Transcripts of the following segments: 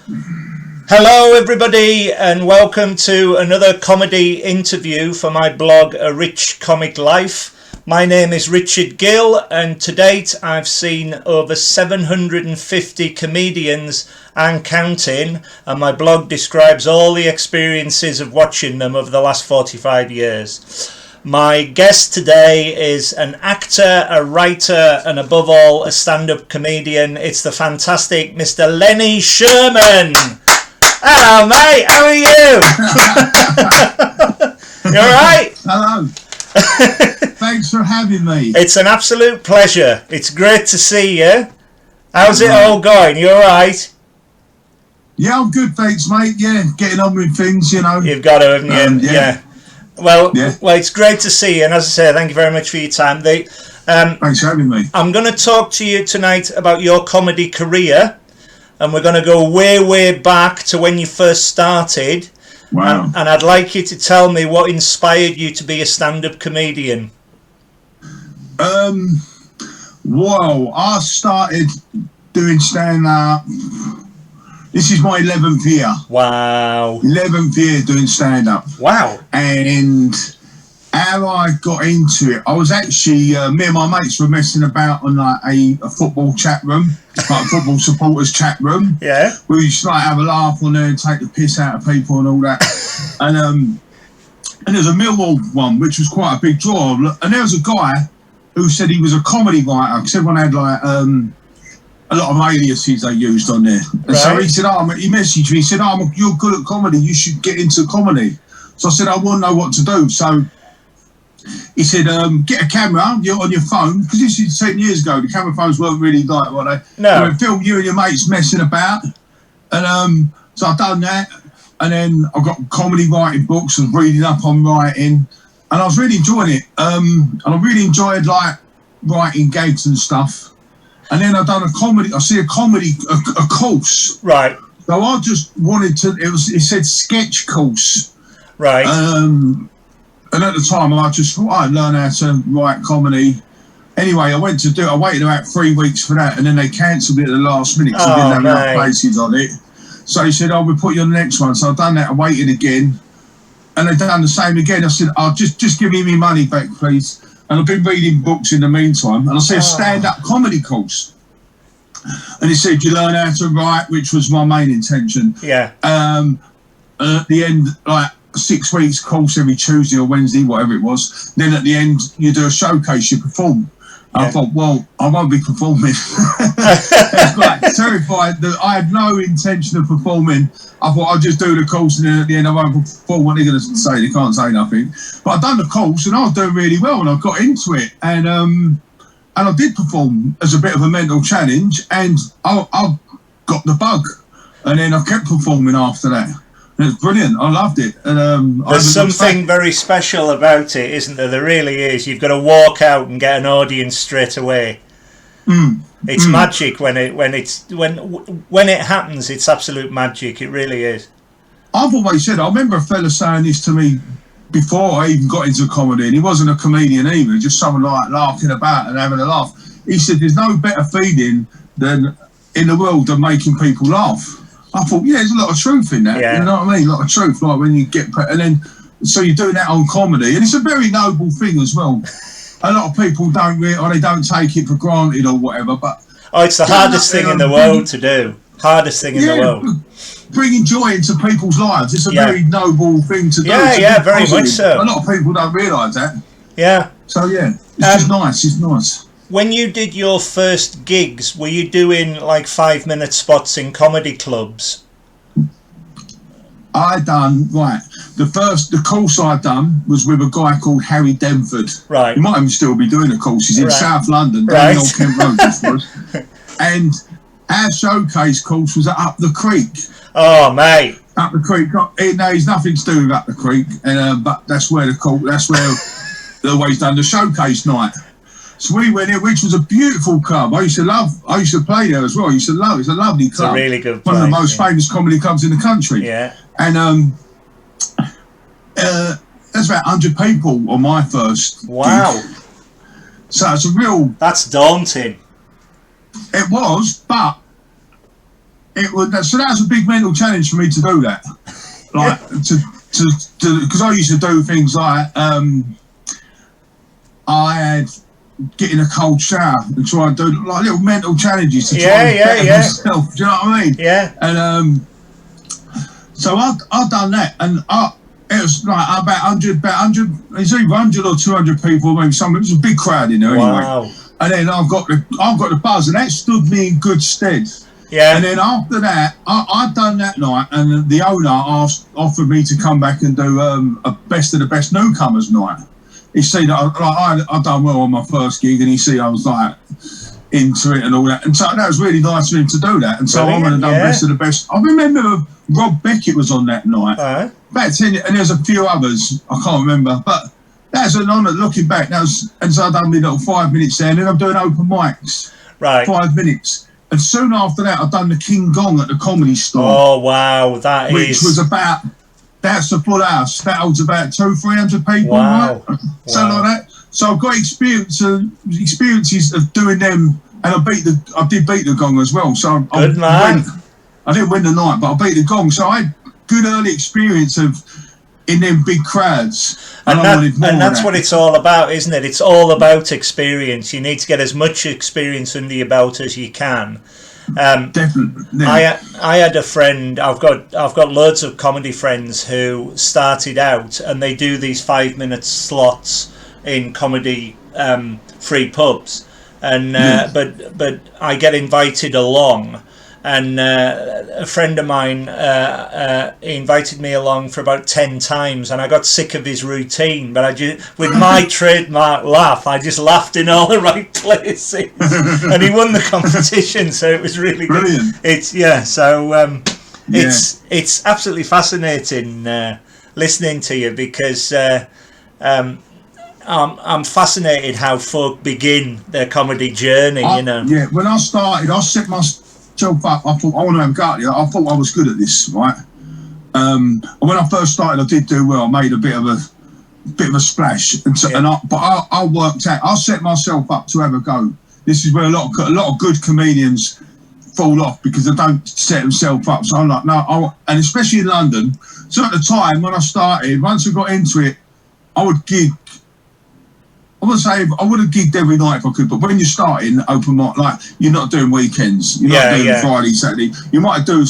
Hello everybody and welcome to another comedy interview for my blog Arichcomiclife. My name is Richard Gill and to date I've seen over 750 comedians and counting, and my blog describes all the experiences of watching them over the last 45 years. My guest today is an actor, a writer and above all a stand-up comedian. It's the fantastic Mr. Lenny Sherman. Hello, mate. How are you? You all right? Hello. Thanks for having me. It's an absolute pleasure. It's great to see you. How's it all going? You all right? Yeah, I'm good, thanks, mate. Yeah, getting on with things, you know. You've got to, haven't you? Yeah. Well, it's great to see you. And as I say, thank you very much for your time. Thanks for having me. I'm going to talk to you tonight about your comedy career. And we're going to go way back to when you first started. Wow. And I'd like you to tell me what inspired you to be a stand-up comedian. Well, I started doing stand-up. This is my 11th year. Wow. 11th year doing stand-up. Wow. And how I got into it, I was actually, me and my mates were messing about on like a football chat room, like a football supporters chat room. Yeah. We used to like have a laugh on there and take the piss out of people and all that. And there's a Millwall one, which was quite a big draw. And there was a guy who said he was a comedy writer, because everyone had like a lot of aliases they used on there. And so he said, he messaged me, he said, you're good at comedy, you should get into comedy. So I said, I want to know what to do. So he said, get a camera on your phone, because this is 10 years ago. The camera phones weren't really like what they... No. They film you and your mates messing about. And so I've done that. And then I got comedy writing books, I was reading up on writing. And I was really enjoying it. And I really enjoyed like writing gags and stuff. And then I've done a course. Right. So I just wanted to, it said sketch course. Right. And at the time, I just thought I'd learn how to write comedy. Anyway, I waited about 3 weeks for that, and then they cancelled it at the last minute because they didn't have enough places on it. So he said, we'll put you on the next one. So I've done that, I waited again, and they've done the same again. I said, just give me my money back, please. And I've been reading books in the meantime, and I said, stand-up comedy course. And he said, you learn how to write, which was my main intention. Yeah. And at the end, like, 6 weeks course every Tuesday or Wednesday, whatever it was. Then at the end, you do a showcase, you perform. Yeah. I thought, well, I won't be performing. I was like terrified that I had no intention of performing. I thought I'll just do the course and then at the end I won't perform. What are they going to say? They can't say nothing. But I'd done the course and I was doing really well and I got into it. And I did perform as a bit of a mental challenge and I got the bug. And then I kept performing after that. It's brilliant. I loved it. And there's something very special about it, isn't there? There really is. You've got to walk out and get an audience straight away. It's magic when it happens. It's absolute magic. It really is. I've always said. I remember a fella saying this to me before I even got into comedy, and he wasn't a comedian either. Just someone like laughing about and having a laugh. He said, "There's no better feeling than in the world than making people laugh." I thought, yeah, there's a lot of truth in that. You know what I mean? A lot of truth. Like when you get, and then so you're doing that on comedy, and it's a very noble thing as well. A lot of people don't they don't take it for granted or whatever. But it's the hardest thing in the world to do. Hardest thing in the world. Bringing joy into people's lives. It's a very noble thing to do. Yeah, very much so. A lot of people don't realise that. Yeah. So yeah, it's just nice. It's nice. When you did your first gigs, were you doing like 5-minute spots in comedy clubs? The course I done was with a guy called Harry Denford. Right. He might even still be doing the course. He's in South London, down the Old Kent Road. This was. And our showcase course was at Up the Creek. Oh, mate. Up the Creek. There's nothing to do with Up the Creek, and but that's where they always done the showcase night. So we went in, which was a beautiful club. I used to play there as well. I used to love it. It's a lovely club. It's a really good place. One of the most famous comedy clubs in the country. Yeah. And there's about 100 people on my first gig. So it's That's daunting. It was, but it was so that was a big mental challenge for me to do that. Like to because I used to do things like I had getting a cold shower and try and do like little mental challenges to try and better myself. Do you know what I mean? Yeah. And so I've done that, and it was like about 100. It's either 100 or 200 people, maybe some. It was a big crowd in there anyway. And then I've got the buzz, and that stood me in good stead. Yeah. And then after that, I'd done that night, and the owner offered me to come back and do a best of the best newcomers night. He said that I'd done well on my first gig, and he said I was like into it and all that. And so that was really nice of him to do that. And so I'm going to done best of the best. I remember Rob Beckett was on that night. About 10, and there's a few others I can't remember, but that's an honour looking back. And so I done my little 5 minutes there, and then I'm doing open mics. Right. 5 minutes. And soon after that, I've done the King Gong at the Comedy Store. Oh, wow, which was about, that's a full house. That holds about 200-300 people, right? Something like that. So I've got experiences of doing them, and I did beat the Gong as well. So Good man. I didn't win the night, but I beat the Gong. So I had good early experience in them big crowds. And that's what it's all about, isn't it? It's all about experience. You need to get as much experience under your belt as you can. Definitely. Yeah. I had a friend. I've got loads of comedy friends who started out, and they do these 5-minute slots in comedy free pubs, and but I get invited along. And a friend of mine he invited me along for about 10 times, and I got sick of his routine. But with my trademark laugh, I just laughed in all the right places, and he won the competition. So it was really brilliant. Good. It's absolutely fascinating listening to you, because I'm fascinated how folk begin their comedy journey. Yeah, when I started, I set myself up. I thought I want to have a go at it. I thought I was good at this, right? And when I first started, I did do well. I made a bit of a splash, but I worked out. I set myself up to have a go. This is where a lot of good comedians fall off, because they don't set themselves up. So I'm like, no, and especially in London. So at the time when I started, once I got into it, I would gig. I would say I would have gigged every night if I could, but when you're starting open mic, like, you're not doing weekends, you're not doing Friday, Saturday. You might do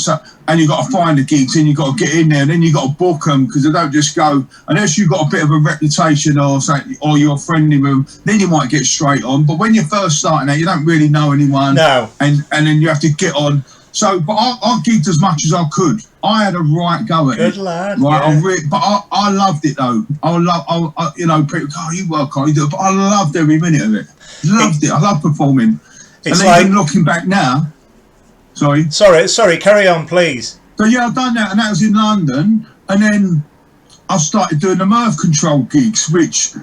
and you've got to find the gigs, and you've got to get in there, and then you've got to book them, because they don't just go unless you've got a bit of a reputation or something, or you're friendly with them. Then you might get straight on. But when you're first starting out, you don't really know anyone. No. And then you have to get on. So, but I gigged as much as I could. I had a right go at it. Good lad. Right, Yeah. But I loved it though. People go, you work hard, you do it, but I loved every minute of it. Loved it. I love performing. It's and even looking back now. Sorry. Carry on, please. So yeah, I've done that, and that was in London, and then I started doing the mirth control gigs, which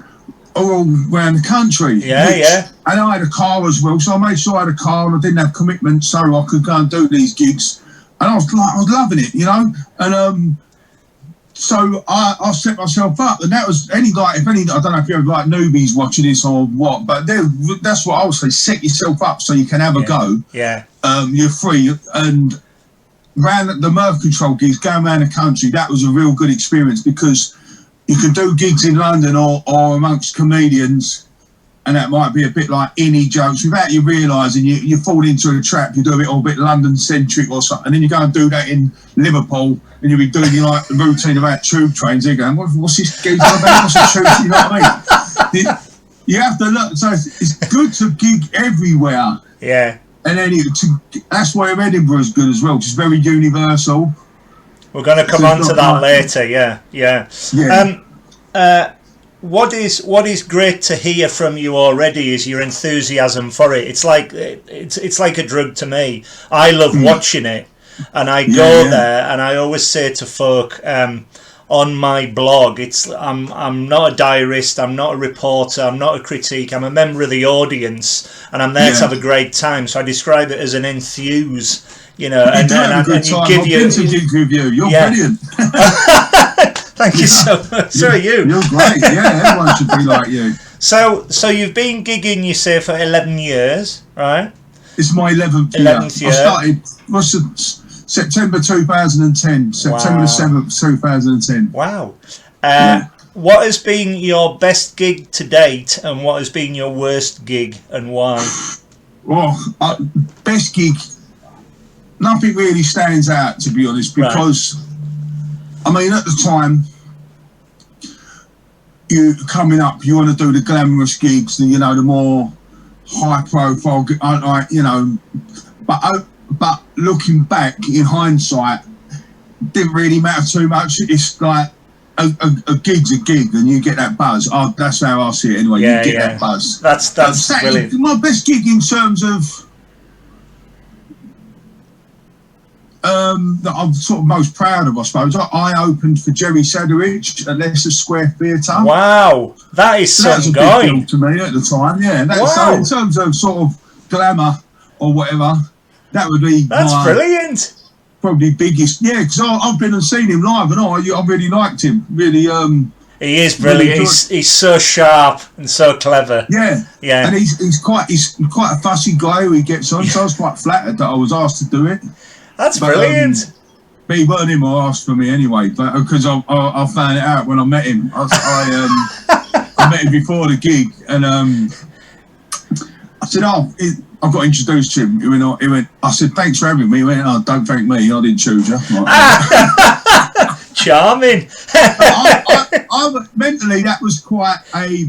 are all around the country. Yeah. And I had a car as well, so I made sure I had a car, and I didn't have commitments, so I could go and do these gigs. And I was loving it, And so I set myself up, and that was I don't know if you're like newbies watching this or what, but that's what I would say. Set yourself up so you can have a go. Yeah. You're free, and ran the mirth control gigs, going around the country. That was a real good experience, because you can do gigs in London or amongst comedians, and that might be a bit like innie jokes without you realising you fall into a trap. You do it all a bit London-centric or something, and then you go and do that in Liverpool, and you'll be doing the routine about tube trains. They're going, what's this geezer about? What's a tube? You know what I mean? You have to look. So it's good to gig everywhere. Yeah. And then that's why Edinburgh is good as well, because it's very universal. We're going to come on to that later. Yeah. What is great to hear from you already is your enthusiasm for it. It's like a drug to me. I love watching it, and I go there, and I always say to folk on my blog, I'm not a diarist, I'm not a reporter, I'm not a critique, I'm a member of the audience, and I'm there to have a great time. So I describe it as an enthuse, and you give you. You're brilliant. Thank you so much. So are you. You're great. Yeah, everyone should be like you. So you've been gigging, you say, for 11 years, right? It's my 11th year. I started September 2010. September the 7th, 2010. Wow. What has been your best gig to date, and what has been your worst gig, and why? Well, best gig, nothing really stands out, to be honest, because, I mean, at the time, you coming up, you want to do the glamorous gigs, the more high profile, but looking back in hindsight, didn't really matter too much. It's like a gig's a gig, and you get that buzz. That's how I see it anyway. You get that buzz. That's brilliant. My best gig in terms of that I'm sort of most proud of, I suppose. I opened for Jerry Sadowitch at Leicester Square Theatre. Wow, that is something going. Big deal to me at the time. Yeah, so in terms of sort of glamour or whatever, that would be. That's brilliant. Probably biggest, because I've been and seen him live, and I really liked him. Really, he is brilliant. Really he's so sharp and so clever. Yeah, and he's quite a fussy guy who he gets on. So I was quite flattered that I was asked to do it. That's brilliant. But he weren't him who asked for me anyway, because I found it out when I met him. I met him before the gig, and I said, I've got introduced to him. He went, I said, thanks for having me. He went, don't thank me, I didn't choose you. Charming. Mentally, that was quite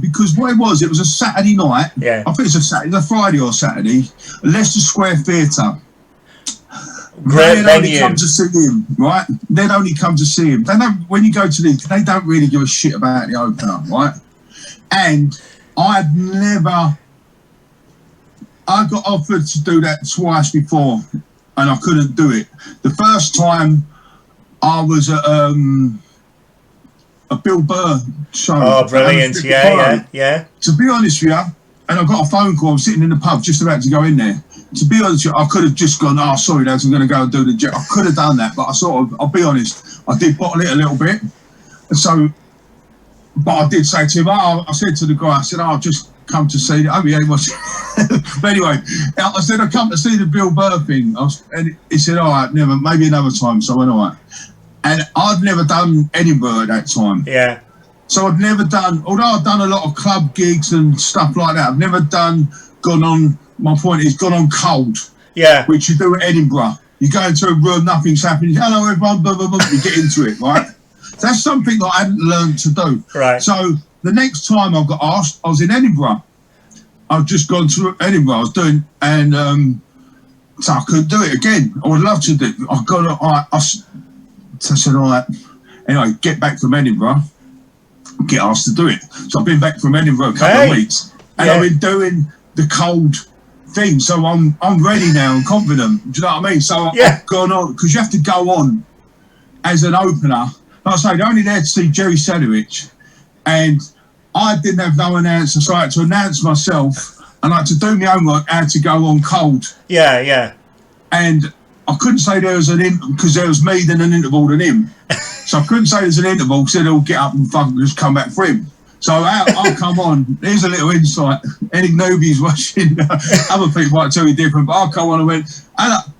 because what it was a Saturday night. Yeah. I think it's a Friday or Saturday, Leicester Square Theatre. Great They'd only come to see him, right? They'd only come to see him. They don't, when you go to these, they don't really give a shit about the opener, right? And I got offered to do that twice before, and I couldn't do it. The first time I was at a Bill Burr show. Oh, brilliant. Yeah. To be honest with you, and I got a phone call, I was sitting in the pub just about to go in there. To be honest with you, I could have just gone, sorry lads, I'm going to go and do the jet. I could have done that, but I'll be honest, I did bottle it a little bit. And so, but I did say to him, I said to the guy, I said, I'll just come to see it. I mean, but anyway, I said, I come to see the Bill Burr thing. And he said, all right, maybe another time. So I went, all right. And I'd never done Edinburgh at that time. Yeah. So I'd never done, although I'd done a lot of club gigs and stuff like that, I've never gone on cold. Yeah. Which you do at Edinburgh. You go into a room, nothing's happening. Hello, everyone, blah, blah, blah. You get into it, right? That's something that I hadn't learned to do. Right. So the next time I got asked, I was in Edinburgh. I've just gone to Edinburgh. I was doing, and so I couldn't do it again. I would love to do it. I said, all right. Anyway, get back from Edinburgh, get asked to do it. So I've been back from Edinburgh a couple of weeks, and I've been doing the cold thing. So I'm ready now and confident. Do you know what I mean? So I've gone on, because you have to go on as an opener. Like I say, they're only there to see Jerry Sadowitch, and I didn't have no announcer, so I had to announce myself, and I had to do my homework, I had to go on cold. Yeah. And I couldn't say there was because there was me, then an interval, then him. So I couldn't say there's an interval, because then he'll get up and fucking just come back for him. So I'll come on. Here's a little insight. Any newbies watching, other people might tell you different, but I'll come on and went,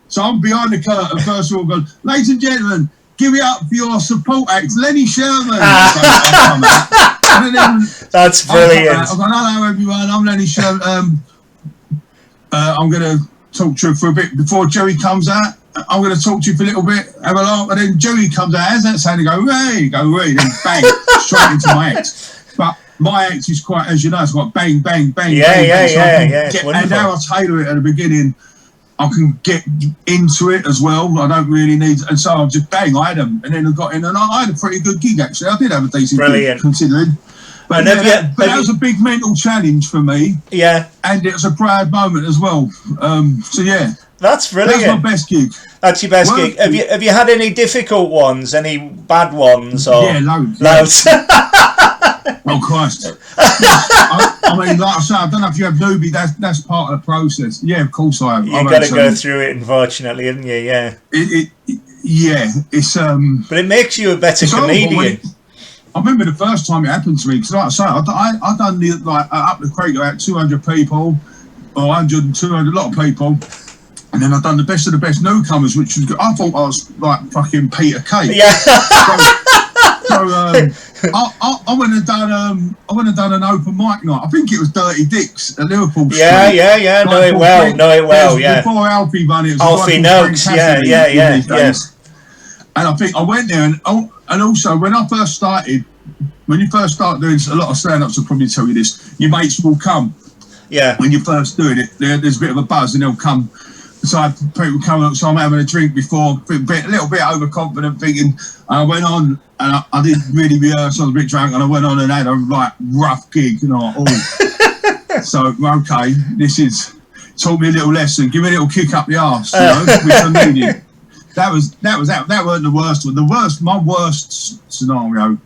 so I'm behind the curtain, first of all, going, ladies and gentlemen, give it up for your support act, Lenny Sherman. That's brilliant. I've gone, hello everyone, I'm Lenny Sherman. I'm going to talk to you for a bit before Jerry comes out. I'm going to talk to you for a little bit, have a laugh, and then Jerry comes out. How's that sound? Go, hey, then bang, straight into my act. But my act is quite, as you know, it's got bang, bang, bang, bang. And now I tailor it at the beginning. I can get into it as well. I don't really need, and so I'm just bang. I had them, and then I got in, and I had a pretty good gig actually. I did have a decent gig considering. But, that was a big mental challenge for me. Yeah, and it was a proud moment as well. So yeah, that's brilliant. That's my best gig. That's your best gig. Have you had any difficult ones? Any bad ones? Or yeah, loads. Oh Christ! I mean, like I say, I don't know if you have newbie. That's part of the process. Yeah, of course I have. You've got to go through it, unfortunately, haven't you? Yeah. It's But it makes you a better comedian. I remember the first time it happened to me, because like I say, I done the up the creek about 200 people, or 100 and 200, a lot of people, And then I done the best of the best newcomers, which was good. I thought I was like fucking Peter Kay. Yeah. So I went and done an open mic night. I think it was Dirty Dicks at Liverpool Street. Yeah. Know it well. Yeah. Before Alfie ran it. Alfie Noakes. Yeah. And I think I went there, and also when I first started, when you first start doing a lot of stand-ups, will probably tell you this. Your mates will come. Yeah. When you're first doing it, there's a bit of a buzz, and they'll come. So people come up, so I'm having a drink before, a little bit overconfident, thinking. And I went on, and I didn't really rehearse. I was a bit drunk, and I went on and had a like rough gig, and I so okay, this is taught me a little lesson, give me a little kick up the arse, you know, which I needed. That weren't the worst one. My worst scenario.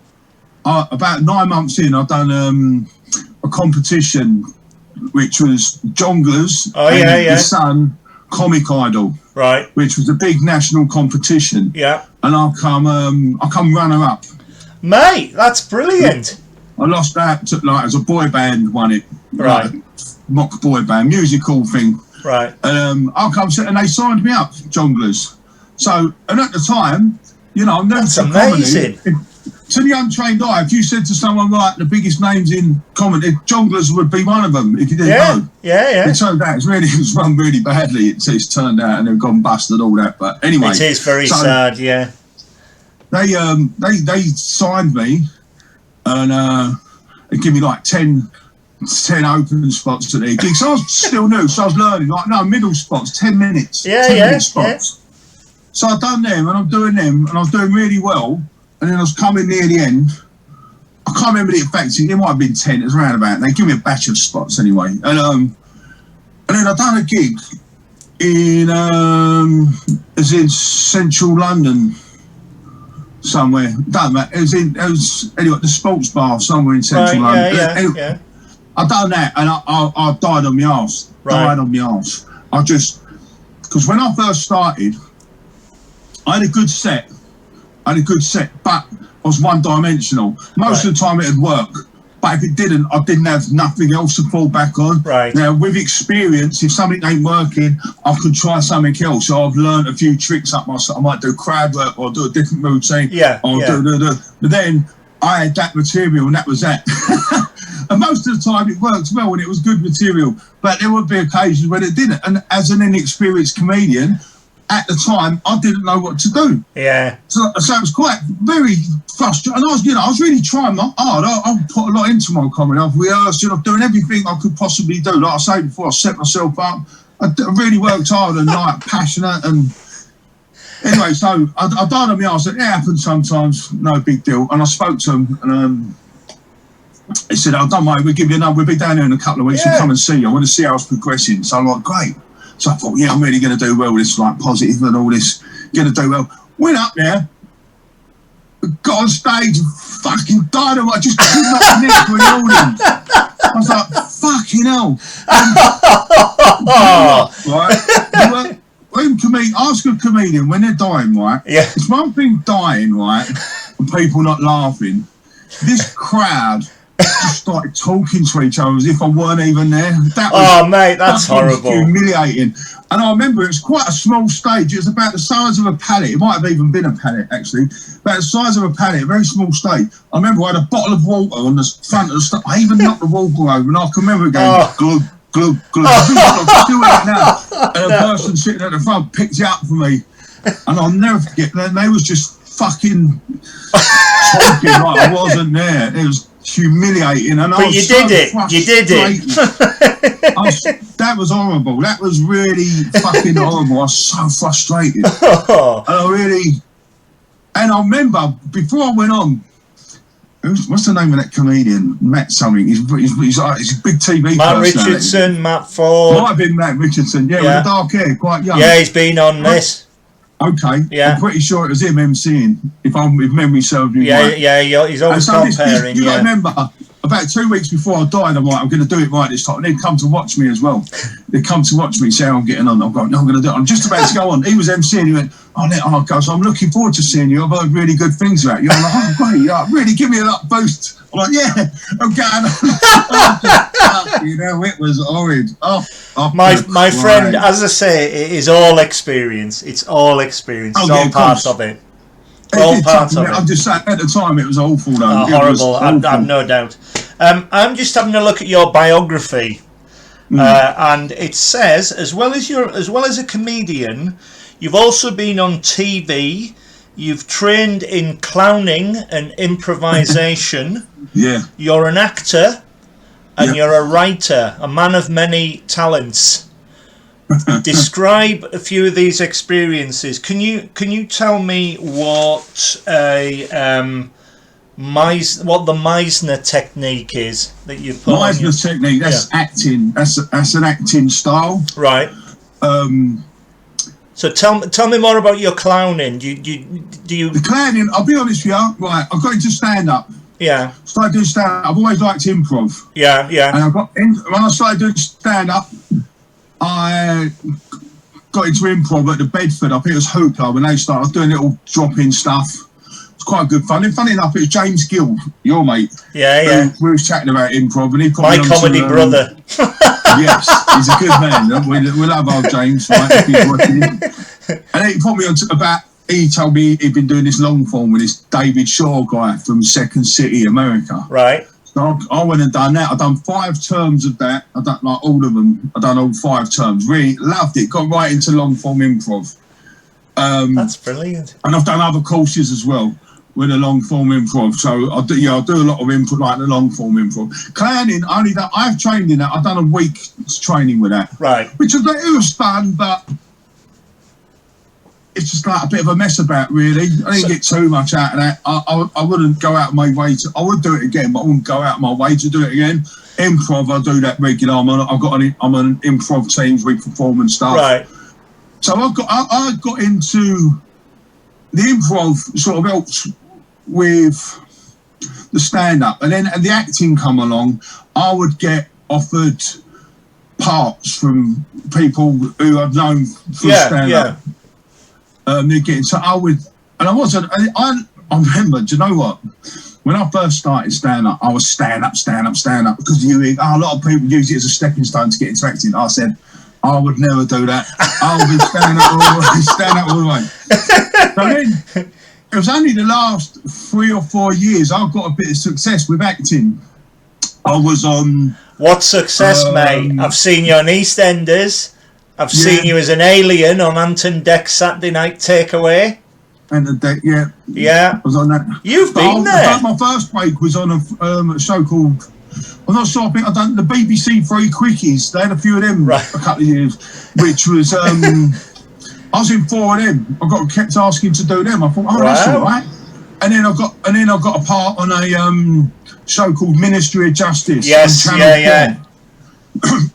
About 9 months in, I've done a competition, which was Jonglers and the Sun Comic Idol, right? Which was a big national competition. Yeah. And I come runner up. Mate, that's brilliant. I lost that to, like, as a boy band won it. Right. Like, mock boy band, musical thing. Right. I come and they signed me up, Jonglers. So, and at the time, you know, I'm known That's for amazing. Comedy. To the untrained eye, if you said to someone, right, the biggest names in comedy, Jonglers would be one of them if you didn't know. Yeah. It turned out it was run really badly. It's turned out, and they've gone bust and all that. But anyway, it is very sad. Yeah. They signed me, and they give me like 10 open spots at their gigs. So I was still new, so I was learning. Like, no, middle spots, 10 minutes. 10 minute spots. So I've done them, and I'm doing them, and I was doing really well. And then I was coming near the end. I can't remember the exact thing. It might have been 10. It was around about. They give me a batch of spots anyway. And then I done a gig in central London somewhere. Done that. It was anyway the sports bar somewhere in central London. Yeah. I done that, and I died on my arse. Died on my arse. Because when I first started, I had a good set, but I was one-dimensional. Most of the time it'd work, but if it didn't, I didn't have nothing else to fall back on. Right. Now, with experience, if something ain't working, I could try something else. So I've learned a few tricks up my sleeve. I might do crowd work or do a different routine. But then I had that material, and that was that. And most of the time it worked well, and it was good material. But there would be occasions when it didn't. And as an inexperienced comedian, at the time, I didn't know what to do. Yeah. So it was quite very frustrating. And I was really trying hard. I put a lot into my comedy. I've rehearsed, I'm doing everything I could possibly do. Like I say before, I set myself up. I really worked hard and like passionate. And anyway, so I died on my arse. It happens sometimes, no big deal. And I spoke to him, and he said, "Oh, don't worry, we'll give you another. We'll be down here in a couple of weeks. We'll come and see you. I want to see how it's progressing." So I'm like, great. So I thought, I'm really going to do well with this, like positive and all this. Going to do well. Went up there, got on stage, and fucking died of just couldn't up the neck for the audience. I was like, fucking hell. Right? Ask a comedian when they're dying, right? Yeah. It's one thing dying, right, and people not laughing. This crowd just started talking to each other as if I weren't even there. That was, mate, that's horrible. Humiliating. And I remember it was quite a small stage. It was about the size of a pallet. It might have even been a pallet, actually. About the size of a pallet, a very small stage. I remember I had a bottle of water on the front of the stage. I even knocked the water over, and I can remember going, glug, glug, glug. I'm doing it now. And a person sitting at the front picked it up for me. And I'll never forget, they was just fucking talking like I wasn't there. It was humiliating, and but you did it. That was horrible. That was really fucking horrible. I was so frustrated. And I remember before I went on, what's the name of that comedian? Matt something. He's a big TV Matt personality. Richardson, Matt Ford. Might have been Matt Richardson. Yeah, with the dark hair, quite young. Yeah, he's been on this. Okay. Yeah. I'm pretty sure it was him emceeing, if memory serves me right. Yeah, he's always comparing. You got to remember, about 2 weeks before I died, I'm like, I'm going to do it right this time. And they'd come to watch me as well. They'd come to watch me, see how I'm getting on. I'm going, no, I'm going to do it. I'm just about to go on. He was emceeing. He went, oh, guys, I'm looking forward to seeing you. I've heard really good things about you. I'm like, oh, great. Yeah, really give me a boost. I'm like, yeah, I'm going on. You know, it was horrid. My friend, as I say, it is all experience. It's all experience. It's all part of it. All part of it. I'm just saying, at the time, it was awful, though. Oh, horrible. I've no doubt. I'm just having a look at your biography, and it says, as well as a comedian, you've also been on TV. You've trained in clowning and improvisation. Yeah. You're an actor, and you're a writer, a man of many talents. Describe a few of these experiences. Can you tell me what the Meisner technique is that you've put? Meisner technique. That's acting. That's an acting style. Right. So tell me more about your clowning. Do you? The clowning. I'll be honest with you. Right. I got into stand up. Yeah. Started doing stand up. I've always liked improv. Yeah. And when I started doing stand up, I got into improv at the Bedford. I think it was Hoopla when they started. I was doing little drop-in stuff. It's quite good fun. And funny enough, it was James Gill, your mate. Yeah. We was chatting about improv, and he put my me on comedy brother. Yes, he's a good man. We love old James, right? If he's watching. And he put me on he told me he'd been doing this long form with this David Shaw guy from Second City, America. Right. So I went and done that. I've done 5 terms of that. I've done like all of them. I've done all 5 terms. Really loved it. Got right into long form improv. That's brilliant. And I've done other courses as well with the long form improv. So I do a lot of improv, like the long form improv. Clowning, I've trained in that. I've done a week's training with that. Right. Which it was fun, but it's just like a bit of a mess about, really. I didn't get too much out of that. I wouldn't go out of my way to. I would do it again, but I wouldn't go out of my way to do it again. Improv, I do that regular. I'm an improv teams, we perform and stuff. Right. So I got into the improv, sort of helped with the stand up, and then the acting come along. I would get offered parts from people who I've known for stand up. They're getting, so I would, and I wasn't. I remember. Do you know what? When I first started stand up, I was stand up because a lot of people use it as a stepping stone to get into acting. I said, I would never do that. I'll be stand up all the way. So then, it was only the last 3 or 4 years I've got a bit of success with acting. I was on. What success, mate? I've seen you on EastEnders. I've seen you as an alien on Anton Deck's Saturday Night Takeaway. And the deck, I was on that. You've been there. My first break was on a show called. I'm not sure. I think I've done the BBC Three Quickies. They had a few of them a couple of years, which was. I was in 4 of them. I kept asking to do them. I thought, that's all right. And then I got a part on a show called Ministry of Justice. Yes, yeah.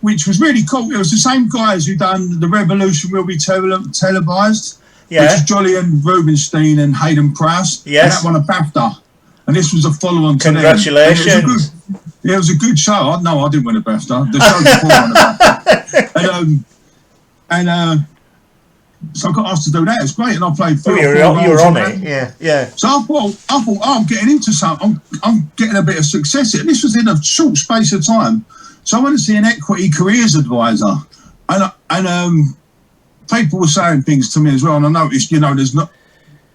Which was really cool. It was the same guys who done The Revolution Will Be Televised. Yeah. Which is Jolyon Rubinstein and Hayden Prowse. Yes. And that won a BAFTA. And this was a follow-on to Congratulations. It was a good show. No, I didn't win a BAFTA. The show before won a BAFTA. So I got asked to do that. It's great, and I played 3 or 4 roles. You were on it, yeah. So I thought, I'm getting into something. I'm getting a bit of success here. This was in a short space of time. So I went to see an equity careers advisor, and people were saying things to me as well. And I noticed, there's not.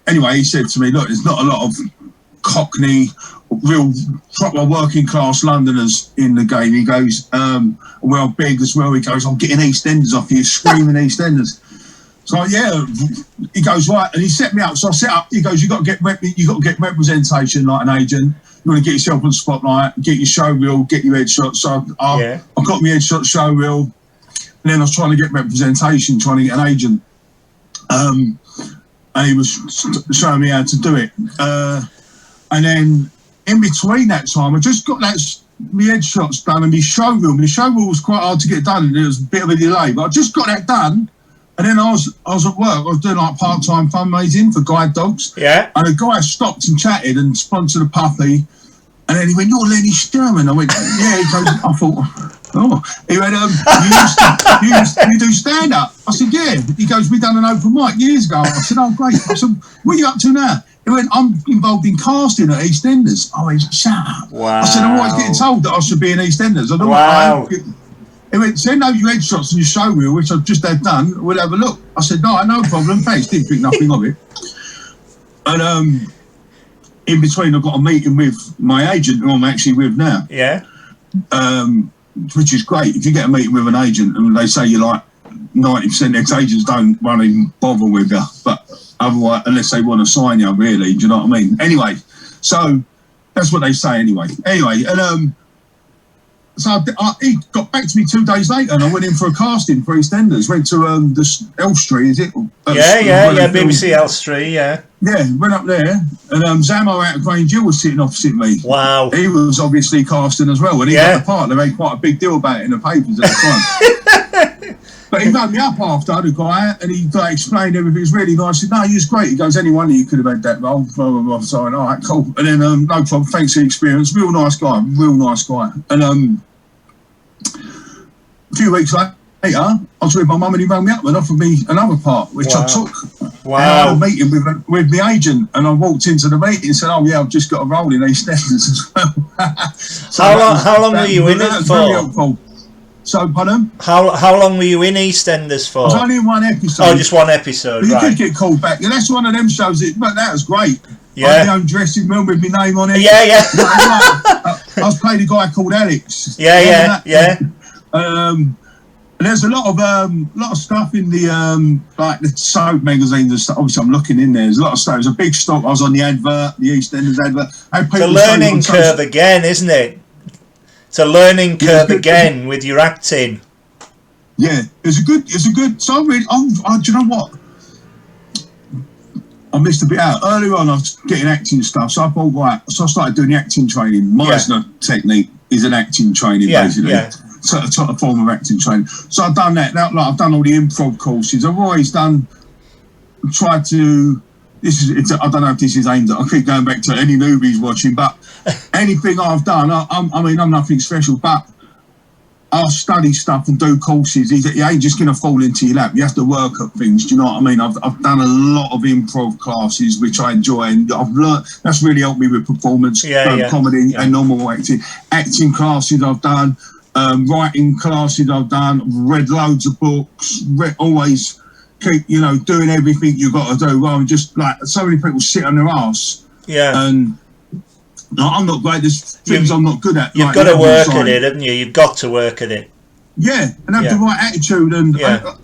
Anyway, he said to me, look, there's not a lot of Cockney, real proper working class Londoners in the game. He goes, well, big as well. He goes, I'm getting EastEnders off you, screaming EastEnders. So he goes, right, and he set me up. So I set up. He goes, you got to get representation like an agent. You want to get yourself on Spotlight, get your show reel, get your headshot. So I got my headshot show reel, and then I was trying to get representation, trying to get an agent. And he was showing me how to do it. And then in between that time, I just got my headshots done and my show reel. My show reel was quite hard to get done, and there was a bit of a delay. But I just got that done. And then I was at work. I was doing like part-time fundraising for guide dogs. Yeah. And a guy stopped and chatted and sponsored a puppy. And then he went, "You're Lenny Sherman." I went, "Yeah." He goes, I thought, "Oh." He went, you do stand-up?" I said, "Yeah." He goes, "We done an open mic years ago." I said, "Oh, great." I said, "What are you up to now?" He went, "I'm involved in casting at EastEnders." I went, "Shut up." Wow. I said, "I'm always getting told that I should be in EastEnders." I don't Wow. He went, "Send over your headshots and your show reel, which I've just had done. We'll have a look." I said, "No problem. Thanks." Didn't think nothing of it. And in between, I've got a meeting with my agent, who I'm actually with now. Yeah. Which is great. If you get a meeting with an agent and they say you're like 90% ex-agents don't even bother with you, but otherwise, unless they want to sign you, really, do you know what I mean? Anyway, so that's what they say anyway. And so he got back to me 2 days later, and I went in for a casting for EastEnders. Went to the Elstree, is it? Yeah, BBC Elstree, yeah. Yeah, went up there, and Zamo out of Grange Hill was sitting opposite me. Wow. He was obviously casting as well, and he got the part. They made quite a big deal about it in the papers at the time. But he rang me up after, the guy, and he explained everything. It was really nice. He said, "No, you was great." He goes, "Any one of you could have had that role." Blah, blah, blah. So I went, "All right, cool." And then, no problem. Thanks for the experience. Real nice guy. And a few weeks later, I was with my mum, and he rang me up and offered me another part, which I took. Wow. And I had a meeting with the agent, and I walked into the meeting and said, "Oh yeah, I've just got a role in EastEnders as well." So how long were you in it for? Very helpful. So, pardon? How long were you in EastEnders for? I was only in one episode. Oh, just one episode, but you right. could get called back. And that's one of them shows, but that was great. Yeah. I had my own dressing room with my name on it. Yeah. I was playing a guy called Alex. Yeah. And there's a lot of stuff in the like the soap magazines and stuff. Obviously, I'm looking in there. There's a lot of stuff. There's a big stock. I was on the advert, the EastEnders advert. It's a learning curve again, isn't it? It's a learning curve again with your acting. Yeah, it's a good. So do you know what? I missed a bit out. Earlier on, I was getting acting stuff, so I thought, right, so I started doing the acting training. Meisner technique is an acting training, basically. Yeah. So a form of acting training. So I've done that. Now, like, I've done all the improv courses. I've always tried to. I don't know if this is aimed at. I keep going back to any newbies watching, but anything I've done, I'm nothing special, but I'll study stuff and do courses. You ain't just going to fall into your lap. You have to work at things. Do you know what I mean? I've done a lot of improv classes, which I enjoy, and I've learned. That's really helped me with performance, comedy, and normal acting. Acting classes I've done, writing classes I've done. Read loads of books. Always keep, doing everything you've got to do. Rather than just like so many people sit on their ass. Yeah. And I'm not great. There's things I'm not good at. You've got to work at it, haven't you? You've got to work at it. Yeah, and have the right attitude. And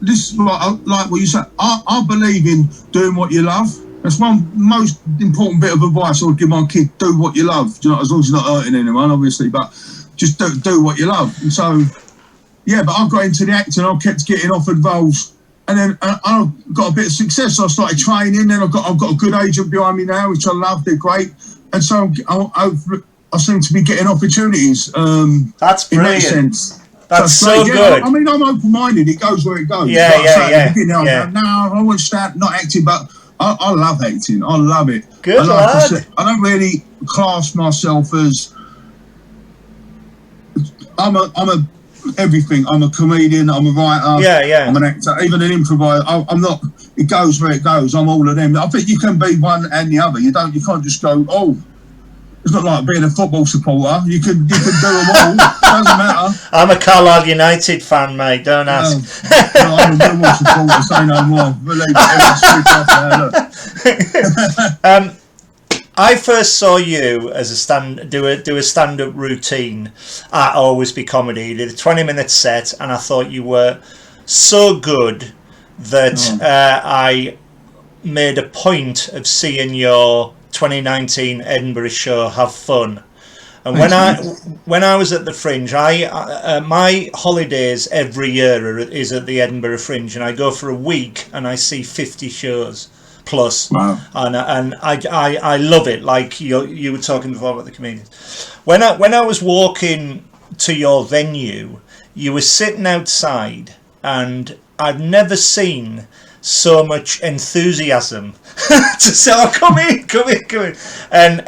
this is like what you said. I believe in doing what you love. That's one most important bit of advice I would give my kid. Do what you love. As long as you're not hurting anyone, obviously. But just do what you love. And so, but I got into the acting. I kept getting offered roles. And then I got a bit of success. So I started training. Then I've got a good agent behind me now, which I love. They're great. And so I seem to be getting opportunities. That's brilliant. In that sense. That's so good. I mean, I'm open-minded. It goes where it goes. Yeah. No, I want to start not acting, but I love acting. I love it. Good lad. I don't really class myself as. I'm a everything. I'm a comedian. I'm a writer. Yeah. I'm an actor. Even an improviser. I'm not. It goes where it goes. I'm all of them. I think you can be one and the other. You can't just go. Oh, it's not like being a football supporter. You can do them all. Doesn't matter. I'm a Carlisle United fan, mate. Don't ask. No, I'm a Millwall supporter. Say no more. Believe it. I first saw you as do a stand-up routine at Always Be Comedy. You did a 20-minute set, and I thought you were so good that I made a point of seeing your 2019 Edinburgh show, Have Fun. And when I was at the Fringe, my holidays every year is at the Edinburgh Fringe, and I go for a week and I see 50 shows plus. Wow. And I love it. Like you were talking before about the comedians. When I was walking to your venue, you were sitting outside, and I've never seen so much enthusiasm to say, "Oh, come in." And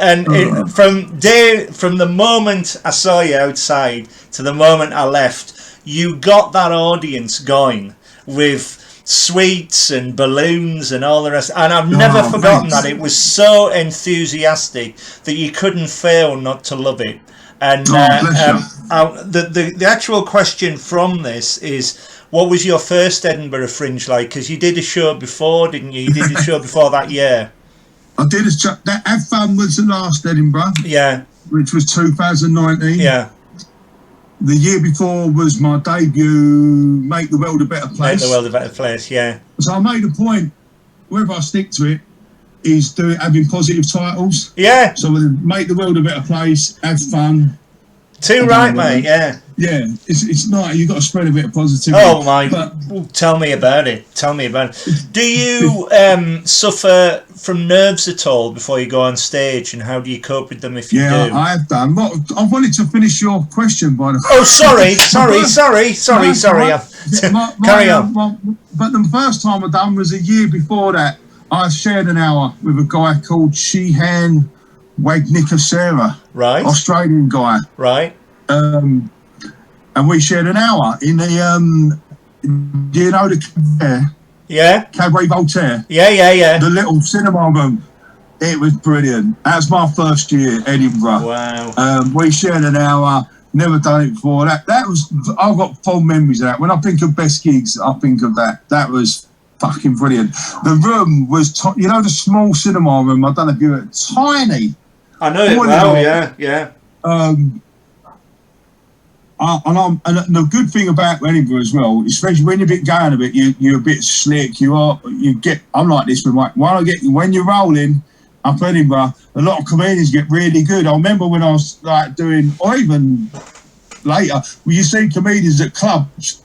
from the moment I saw you outside to the moment I left, you got that audience going with sweets and balloons and all the rest. And I've never forgotten that. It was so enthusiastic that you couldn't fail not to love it. And the actual question from this is, what was your first Edinburgh Fringe like? Because you did a show before, didn't you? You did a show before that year. I did a show. That Have Fun was the last Edinburgh. Yeah. Which was 2019. Yeah. The year before was my debut, Make the World a Better Place. Make the World a Better Place, yeah. So I made a point, whether I stick to it, is having positive titles. Yeah. So Make the World a Better Place, Have Fun. Too right, mate, yeah. Yeah, it's nice. You've got to spread a bit of positivity. Oh, my. Tell me about it. Do you suffer from nerves at all before you go on stage, and how do you cope with them if you do? Yeah, I have done. I wanted to finish your question, by the way. Oh, sorry. Carry on. But the first time I done was a year before that. I shared an hour with a guy called Shehan Wagnicasera. Right. Australian guy. Right. And we shared an hour in the, do you know the Cabaret Voltaire? Yeah. The little cinema room. It was brilliant. That's my first year, Edinburgh. Wow. We shared an hour. Never done it before. I've got fond memories of that. When I think of best gigs, I think of that. That was fucking brilliant. The room was, you know, the small cinema room. I don't know if you were tiny. I know it well. Yeah. And the good thing about Edinburgh as well, especially when you're a bit going a bit, you're a bit slick. I'm like this with when you're rolling up Edinburgh, a lot of comedians get really good. I remember when I was like doing, or even later, when you see comedians at clubs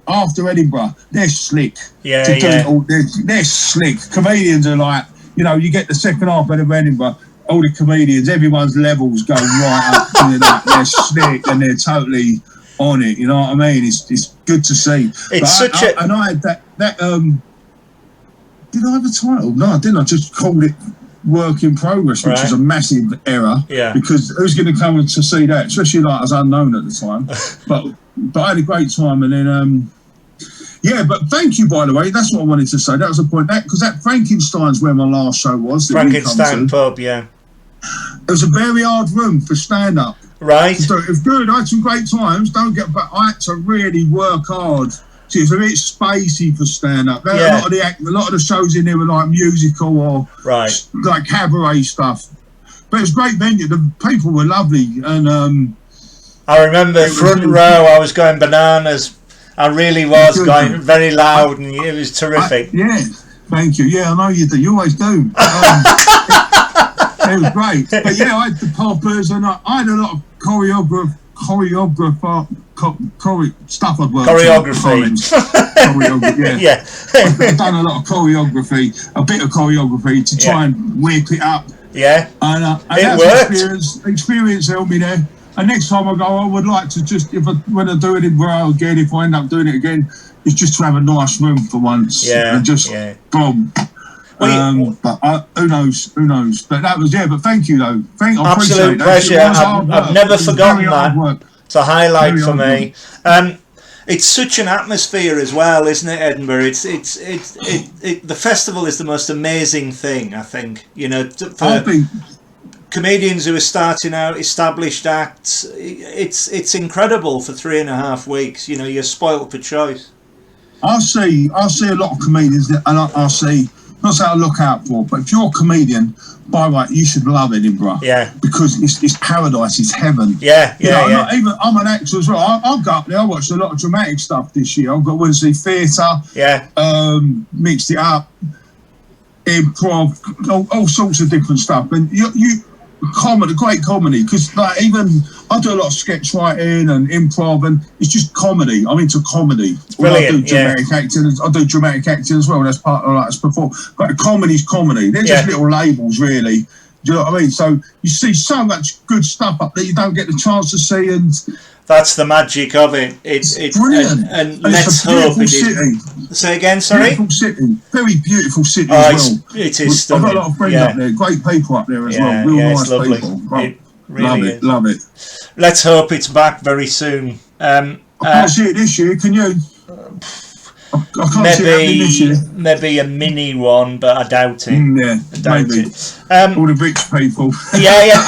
after Edinburgh, they're slick. Yeah. They're slick. Comedians are like, you know, you get the second half of Edinburgh. All the comedians, everyone's levels go right up. And they're slick and they're totally on it. You know what I mean? It's good to see. And I had that. Did I have a title? No, I didn't. I just called it Work in Progress, which is a massive error. Yeah. Because who's going to come to see that? Especially like I was unknown at the time. but I had a great time, and then. Yeah, but thank you, by the way. That's what I wanted to say. That was the point. Because that Frankenstein's where my last show was. Frankenstein pub, yeah. It was a very hard room for stand-up. Right. So it was good. I had some great times. But I had to really work hard. So it's a bit spacey for stand-up. Yeah. A lot of the shows in there were like musical or like cabaret stuff. But it was a great venue. The people were lovely, and I remember front row. I was going bananas. I really was going very loud, and it was terrific. Yeah, thank you. Yeah, I know you do. You always do. It was great. But yeah, I had the poppers, and I had a lot of choreography stuff I'd worked Choreography, yeah. I've done a lot of choreography, a bit of choreography to try and whip it up. Yeah, and it worked. Experience helped me there. And next time I go, I would like to just, when I do it in Edinburgh again, if I end up doing it again, is just to have a nice room for once. Yeah. And just boom. But who knows? But that was, but thank you though. Absolute pleasure. I've never forgotten that. It's a highlight for me. It's such an atmosphere as well, isn't it, Edinburgh? The festival is the most amazing thing, I think. You know, comedians who are starting out, established acts, it's incredible for 3.5 weeks. You know, you're spoilt for choice. I see a lot of comedians, and I see, not say I look out for, but if you're a comedian, by right, you should love Edinburgh. Yeah. Because it's paradise, it's heaven. Yeah. I'm an actor as well. I'll go up there. I watched a lot of dramatic stuff this year. I've got to see theatre. Yeah. Mixed it up, improv, all sorts of different stuff, and you comedy, great comedy, because like even I do a lot of sketch writing and improv, and it's just comedy. I'm into comedy. Brilliant. I do dramatic acting. I do dramatic acting as well. That's part of that's before. But the comedy's comedy. They're just little labels, really. Do you know what I mean? So you see so much good stuff up there you don't get the chance to see, and That's the magic of it. It's brilliant. And let's hope it is. Say again, sorry? Beautiful city. Very beautiful city as well. It is stunning. I've got a lot of friends up there. Great people up there as well. Real nice people. It really love it. Let's hope it's back very soon. I can't see it this year, can you? I can't see it happening this year. Maybe a mini one, but I doubt it. Yeah, I doubt maybe. it. All the rich people. Yeah.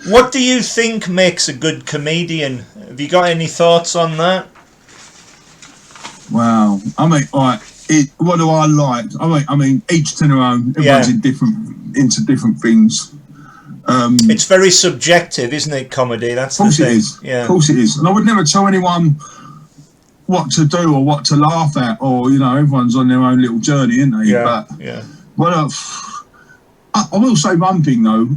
What do you think makes a good comedian? Have you got any thoughts on that? Wow. I mean, what do I like? I mean, each to their own. Everyone's into different things. It's very subjective, isn't it, comedy? That's the thing. Of course it is. Yeah. Of course it is. And I would never tell anyone what to do or what to laugh at, or, you know, everyone's on their own little journey, isn't they? Yeah, but, yeah. Well, I will say one thing, though.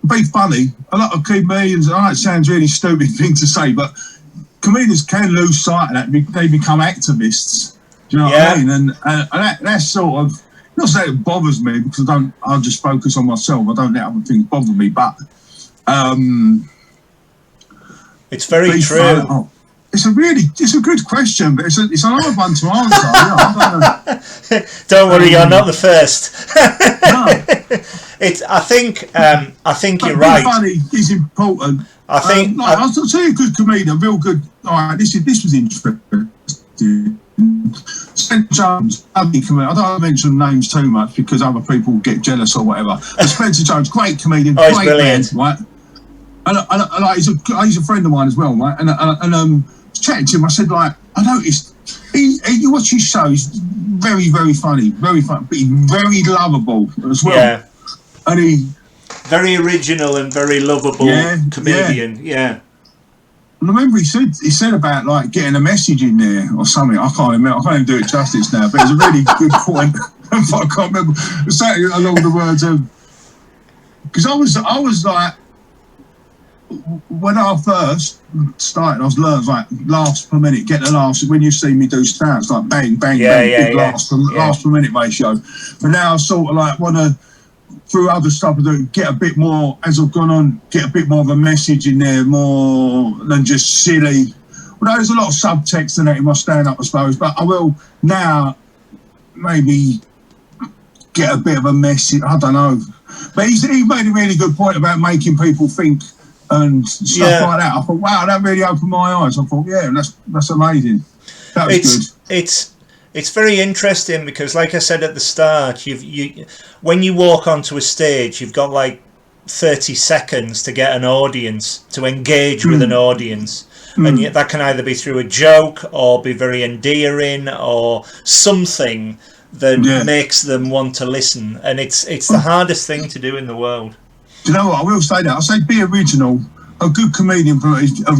Be funny. A lot of comedians, I know it sounds a really stupid thing to say, but comedians can lose sight of that. They become activists. Do you know what I mean? And that's sort of, not say it bothers me, because I just focus on myself. I don't let other things bother me, but it's very true. It's a good question, but it's a hard one to answer. Don't worry, you're not the first. No. I think you're right. Funny is important. I think I'll tell you a good comedian, real good. All right, this was interesting. Spencer Jones, lovely comedian. I don't mention names too much because other people get jealous or whatever. But Spencer Jones, great comedian, he's great brilliant, man, right? And he's a friend of mine as well, right? And chatting to him, I said, like, I noticed you watch his show. He's very, very funny, but he's very lovable as well. Yeah. And he very original and very lovable comedian. Yeah. And I remember he said about like getting a message in there or something. I can't remember. I can't even do it justice now. But it's a really good point. I can't remember. It's something along the words of, because I was like, when I first started, I was learning like laughs per minute, get the laughs. When you see me do stats, like bang, bang, bang, big laughs per minute ratio. But now I sort of like want to, through other stuff, get a bit more, as I've gone on, get a bit more of a message in there, more than just silly. Well, there's a lot of subtext in that in my stand-up, I suppose, but I will now maybe get a bit of a message. I don't know. But he made a really good point about making people think and stuff like that. I thought, wow, that really opened my eyes. I thought, yeah, that's amazing. That was good. It's very interesting because, like I said at the start, when you walk onto a stage, you've got like 30 seconds to get an audience, to engage with an audience. And that can either be through a joke or be very endearing or something that makes them want to listen. And it's the hardest thing to do in the world. Do you know what? I will say that. I'll say be original. A good comedian,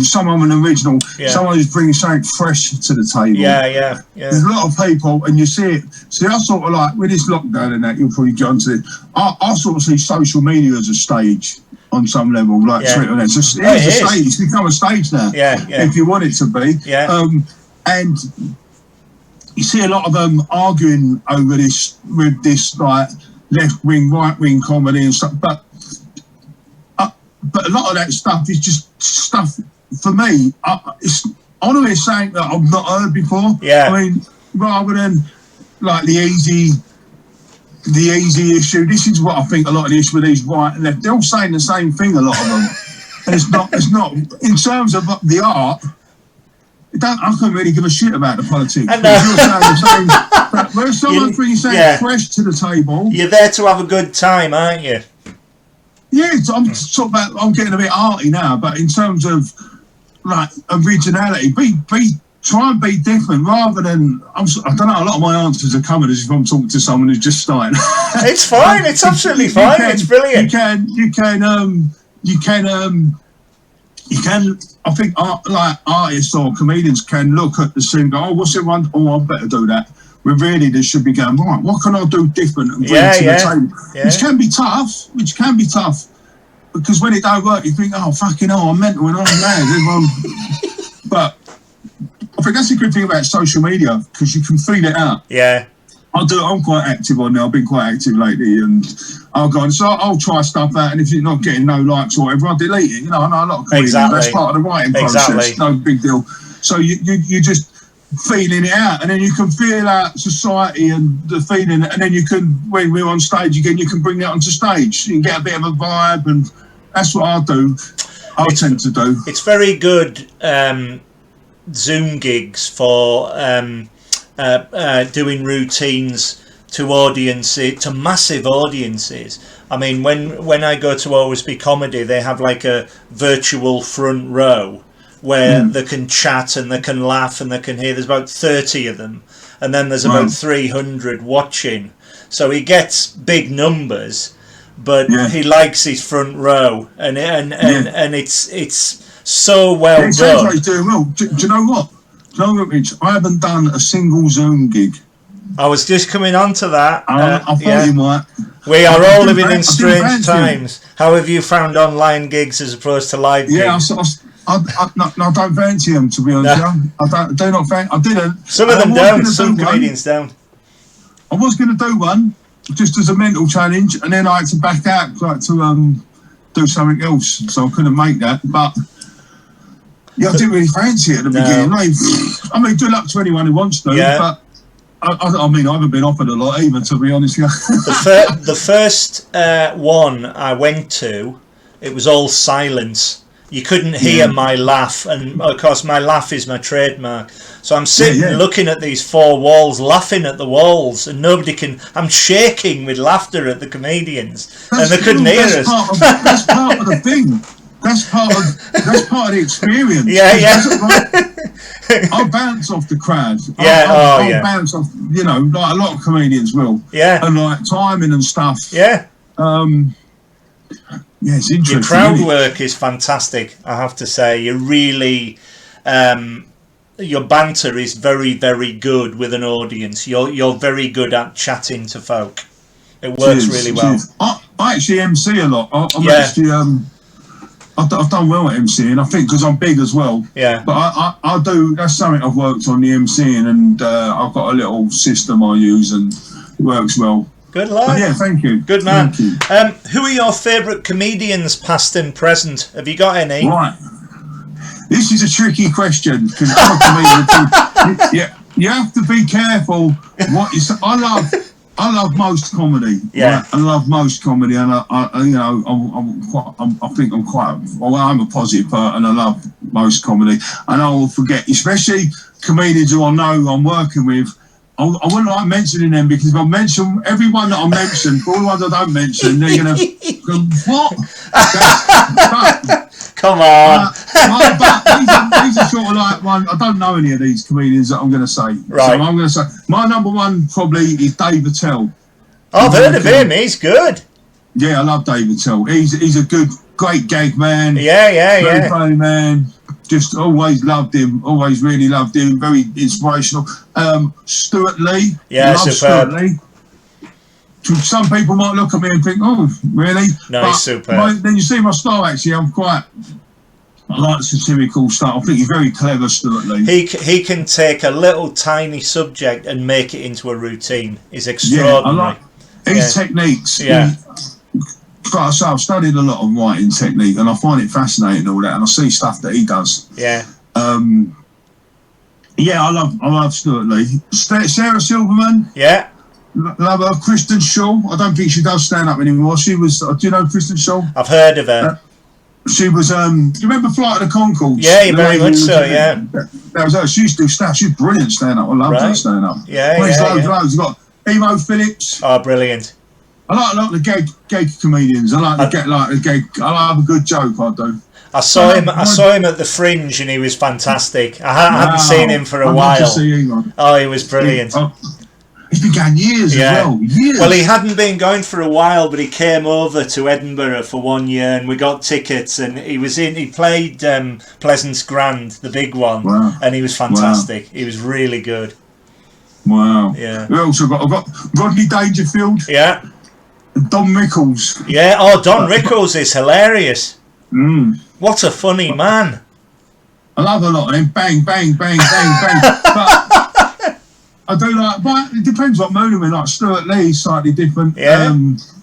someone original, someone who's bringing something fresh to the table. Yeah. There's a lot of people, and you see it. See, I sort of like, with this lockdown and that, you'll probably get onto it. I sort of see social media as a stage on some level, like Twitter. And it's a stage. It's become a stage now. Yeah. If you want it to be. Yeah. And you see a lot of them arguing over this, with this like left wing, right wing comedy and stuff, but a lot of that stuff is just stuff, for me, it's honestly saying that I've not heard before. Yeah. I mean, rather than like the easy issue, this is what I think a lot of the issue with these right and left. They're all saying the same thing, a lot of them. And it's not, in terms of the art, I couldn't really give a shit about the politics. I know. You're saying the same, but when someone's bringing something fresh to the table. You're there to have a good time, aren't you? Yeah, I'm getting a bit arty now, but in terms of like originality, try and be different rather than I don't know. A lot of my answers are coming as if I'm talking to someone who's just starting. It's fine. It's absolutely fine. It's brilliant. You can. I think like artists or comedians can look at the scene and go, "Oh, what's it run? Oh, I better do that." We're really, they should be going, right, what can I do different and bring to the table? Yeah. Which can be tough, because when it don't work, you think, oh, fucking hell, I'm mental and I'm mad. But I think that's a good thing about social media, because you can feel it out. Yeah. I'm quite active on there. I've been quite active lately, and I'll go and so I'll try stuff out, and if you're not getting no likes or whatever, I'll delete it. I know a lot of comedians. Exactly. That's part of the writing process. No big deal. So you just feeling it out, and then you can feel out society and the feeling, and then you can, when we're on stage again, you can bring that onto stage. You can get a bit of a vibe, and that's what I do. I tend to do. It's very good Zoom gigs for doing routines to audiences, to massive audiences. I mean, when I go to Always Be Comedy, they have like a virtual front row where they can chat and they can laugh and they can hear. There's about 30 of them, and then there's about 300 watching. So he gets big numbers, but he likes his front row, and it's so well done. It sounds like he's doing well. Do you know what? Rich, I haven't done a single Zoom gig. I was just coming on to that. I thought you might. We are all living in strange times. How have you found online gigs as opposed to live gigs? I don't fancy them, to be honest. I do not fancy. I didn't. Some of them don't. Some comedians don't. I was going to do one just as a mental challenge, and then I had to back out to do something else, so I couldn't make that. But I didn't really fancy it at the beginning. I mean, good luck to anyone who wants to. But I mean, I haven't been offered a lot either, to be honest. The first one I went to, it was all silence. You couldn't hear my laugh, and of course my laugh is my trademark. So I'm sitting looking at these four walls, laughing at the walls, and nobody can. I'm shaking with laughter at the comedians, and they couldn't hear us. That's part of the thing. That's part of the experience. I'll bounce off the crowd. I'll bounce off. Like a lot of comedians will. And like timing and stuff. It's interesting. Your crowd work is fantastic, I have to say. You really, your banter is very, very good with an audience. You're very good at chatting to folk. It works really well. I actually MC a lot. I've done well at MCing, I think, because I'm big as well. But I do. That's something I've worked on, the MCing, and I've got a little system I use, and it works well. Good lad. Thank you. Good man. Who are your favourite comedians, past and present? Have you got any? Right. This is a tricky question because I'm a comedian. You have to be careful what you say. I love most comedy. Right? I love most comedy, and I'm a positive person, and I love most comedy. And I will forget, especially comedians who I know I'm working with. I wouldn't like mentioning them, because if I mention everyone that I mention, all the ones I don't mention, they're going to go, what? Come on. But these are sort of like one. I don't know any of these comedians that I'm going to say. Right. So I'm going to say my number one probably is Dave Attell. I've heard of him. He's good. Yeah, I love Dave Attell. He's a great gag man. Very funny man. Just always loved him. Always really loved him. Very inspirational. Stuart Lee. Love Stuart Lee. Some people might look at me and think, "Oh, really?" No, he's superb. Then you see my style. Actually, I like satirical stuff. I think he's very clever, Stuart Lee. He can take a little tiny subject and make it into a routine. He's extraordinary. I like his techniques. So I've studied a lot of writing technique, and I find it fascinating, all that, and I see stuff that he does. I love Stuart Lee. Sarah Silverman. Love her. Kristen Shaw. I don't think she does stand up anymore. She was. Do you know Kristen Shaw? I've heard of her. She was. Do you remember Flight of the Conchords? Yeah, very much so. That was her. She used to do stand. She's brilliant stand up. I love her stand up. Loads. You've got Emo Phillips. Oh, brilliant. I like a lot of the gay comedians. I like the gay. I love a good joke. I do. I saw him at the Fringe, and he was fantastic. I hadn't seen him for a while. To see him. Oh, he was brilliant. He's been going years as well. Years. Well, he hadn't been going for a while, but he came over to Edinburgh for 1 year, and we got tickets. And he played Pleasance Grand, the big one, and he was fantastic. He was really good. Wow. Yeah. Who else I've got Rodney Dangerfield. Yeah. Don Rickles. Yeah. Oh, Don Rickles is hilarious. What a funny man. I love a lot of him. Bang, bang, bang, bang, bang. But I do like, but it depends what mood I'm in. Like Stuart Lee, slightly different. Yeah.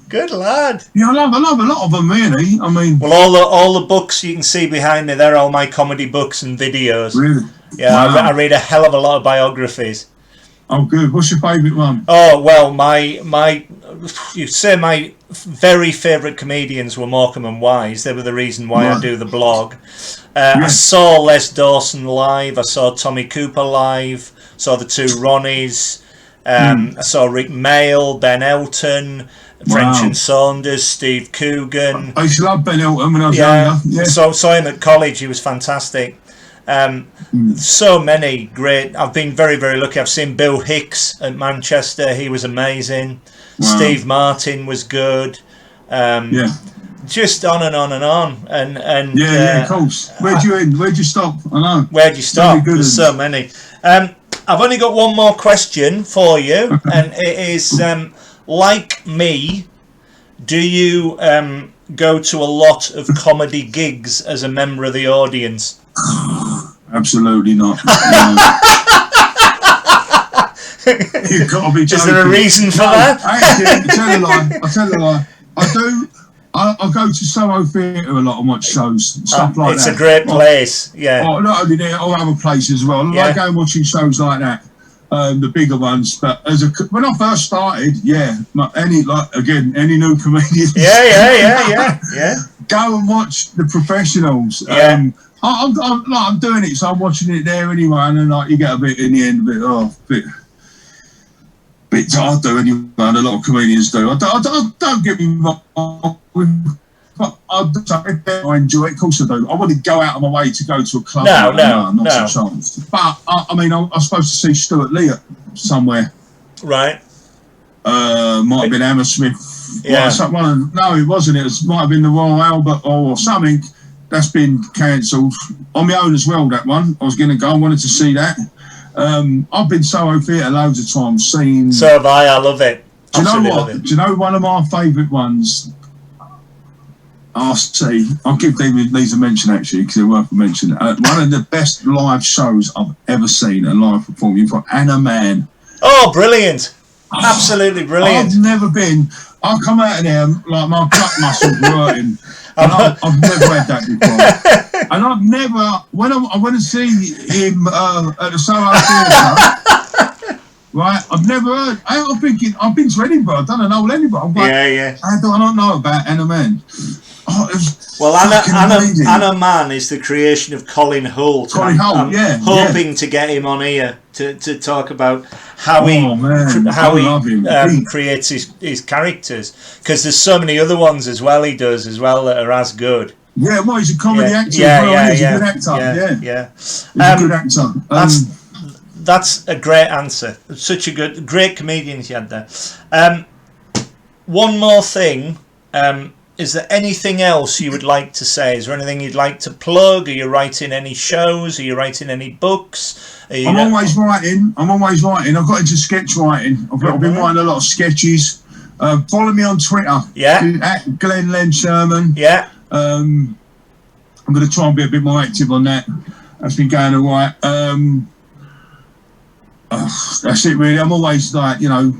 Good lad. Yeah, I love a lot of them, really. I mean, well, all the books you can see behind me, they're all my comedy books and videos. Really? Yeah, Wow. I read a hell of a lot of biographies. Oh, good. What's your favourite one? Oh well, you say my very favourite comedians were Morecambe and Wise. They were the reason why I do the blog. I saw Les Dawson live. I saw Tommy Cooper live. Saw the two Ronnies. I saw Rick Mail, Ben Elton, French and Saunders, Steve Coogan. I used to love Ben Elton when I was younger. Yeah. So saw him at college. He was fantastic. So many great. I've been very, very lucky. I've seen Bill Hicks at Manchester. He was amazing. Wow. Steve Martin was good. Just on and on and on. And of course. Where'd you stop? I know. Where'd you stop? There's so many. I've only got one more question for you, and it is, like me, do you go to a lot of comedy gigs as a member of the audience? Absolutely not. No. You've got to be joking. Is there a reason for that? Actually, I'll tell you a lie. I do. I go to Soho Theatre a lot and watch shows, stuff like it's that. It's a great place, yeah. Or not only there, or other places as well. I like going watching shows like that, the bigger ones. But when I first started, any new comedian. Yeah. Go and watch the professionals. Yeah. I'm doing it, so I'm watching it there anyway, and then you get a bit in the end, bit hard to do anyway, and a lot of comedians do. I don't get me wrong, but I enjoy it. Of course I do. I wouldn't go out of my way to go to a club. No, not a chance. But I mean, I was supposed to see Stuart Lee somewhere. Right. Might have been Hammersmith. Yeah. No, it wasn't. It might have been the Royal Albert or something. That's been cancelled. On my own as well, that one. I was going to go. I wanted to see that. I've been Soho Theatre loads of times. So have I love it. Do you know what? Do you know one of my favourite ones? I'll give these a mention actually, because they're worth a mention. One of the best live shows I've ever seen, a live performance. You've got Anna Mann. Oh, brilliant. Absolutely brilliant. I've never been. I come out of there like my gut muscles hurting. And I've never had that before. And I've never, when I went to see him at the Soho Theatre, right, I've never heard, I'm thinking, I've been to Edinburgh, I've done an old Edinburgh. I'm like, how do I not know about Anna Mann? Well, Anna Mann is the creation of Colin Holt. I'm hoping to get him on here to talk about how he creates his characters, because there's so many other ones as well he does as well that are as good. Yeah, well, he's a comedy actor. He's a good actor. He's a good actor. That's a great answer. Such a great comedians you had there. One more thing. Is there anything else you would like to say? Is there anything you'd like to plug? Are you writing any shows? Are you writing any books? I'm always writing. I've got into sketch writing. I've been writing a lot of sketches. Follow me on Twitter. At Len Sherman. Yeah. I'm going to try and be a bit more active on that. That's been going all right. That's it really. I'm always like, I've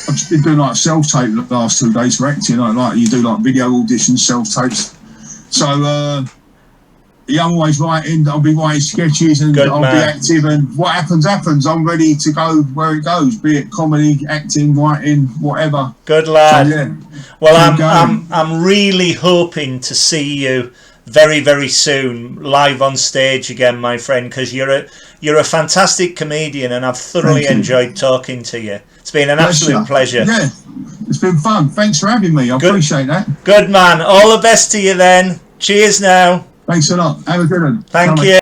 just been doing like self-tape the last 2 days for acting. Like you do like video auditions, self-tapes. So I'm always writing. I'll be writing sketches and I'll be active. And what happens. I'm ready to go where it goes. Be it comedy, acting, writing, whatever. Good lad. So, well, I'm really hoping to see you very, very soon live on stage again, my friend, because you're a fantastic comedian and I've thoroughly enjoyed talking to you. It's been an absolute pleasure. Yeah, it's been fun. Thanks for having me. I appreciate that. Good man. All the best to you then. Cheers now. Thanks a lot. Have a good one. Thank you.